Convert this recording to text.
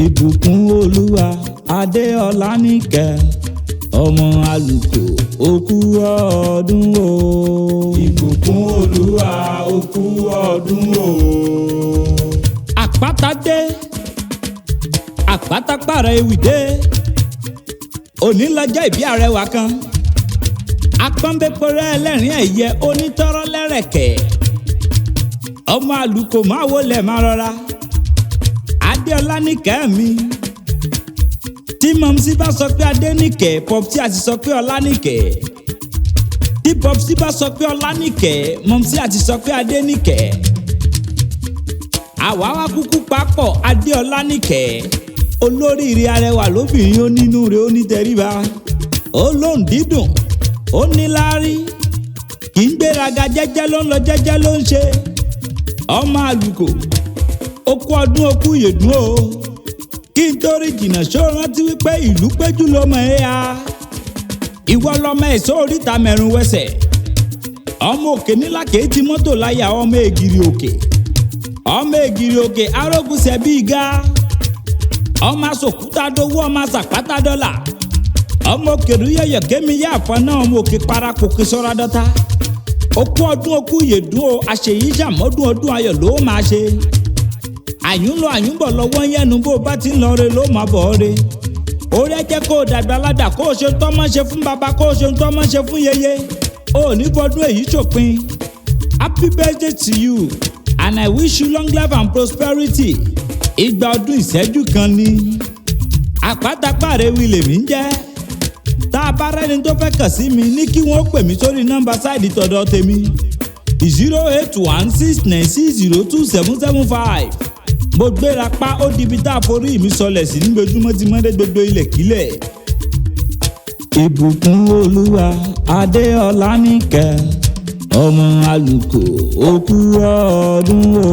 ìbùkún olúwa adéọlá níkẹ́ ọmọ àlùkò òkú ọdún o. ìbùkún olúwa òkú ọdún o. àpáta dé àpáta pààrọ̀ ewì dé òní lọ́jọ́ ìbí àrẹwà kan apọ́nbẹ́pẹ́rẹ́ ẹlẹ́rìn ẹ̀yẹ onítọ́rọ́ lẹ́rẹ̀kẹ́ ọmọ àlùkò máa wọlé máa rọra adéọlá níkẹ́ mi tí mọ̀mísí bá sọ pé adéníkẹ́ pọ́psí àti sọ pé ọláníkẹ́ tí pọ́psí bá sọ pé ọláníkẹ́ mọ̀mísí àti sọ pé adéníkẹ́ àwa wá kúkú papọ̀ adéọlá níkẹ́ olóríire arẹwà lóbìnrin onínúure onítẹríba olóhùn dídùn oníláárí kì í gbéraga jẹ́jẹ́ ló ń lọ jẹ́jẹ́ ló ń ṣe ọmọ àlùkò okú ọdún okú yèdún o kí n torí jìnnà ṣó rántí wípé ìlú péjú lọmọ ẹ ya ìwọ lọmọ ẹ̀ṣọ́ oríta mẹ́rin wẹsẹ̀ ọmọ òkè nílà kèé ti mọ́tò láyà ọmọ ègìrì òkè arógùnsẹ̀ bíi ga ọmọ asòkúta dowó ọmọ asàpátá dọ́là ọmọ òkèrú yẹyẹ kémi yá àfọ̀nà ọmọ òkè parakòkè sọ́ra dọ́ta okú ọdún okú yèdún o àṣeyí ṣàmọ́dún ọdún ayọ̀ ló máa ṣe àyùn lọ àyùn bọ̀ lọ́wọ́ yẹnu bó bá ti ń lọ re ló máa bọ̀ re orí ẹ jẹ́ kó o dàgbà ládà kó o ṣe ń tọ́mọ́ ṣe fún bàbá kó o ṣe ń tọ́mọ́ ṣe fún yeye o ní bọ́dún èyí ṣòpin happy birthday to you and I wish you long life and prosperity ìgbà ọdún ìṣẹ́jú kan ni àpáta pààrẹ̀ wí lèmi ń jẹ́ tá a bá rẹ́ni tó fẹ́ kàn sí mi ní kí wọ́n pè mí sórí nọ́mbà sáìdì tọ̀dọ̀ tèmi 08169602775 mo gbéra pa ó dibi tá a forí mi sọlẹ̀ sí nígbèjúmọ́ ti mọ́dé gbogbo ilẹ̀kílẹ̀. ìbùkún olúwa adéọlá níkẹ́ ọmọ àlùkò òkú ọdún o.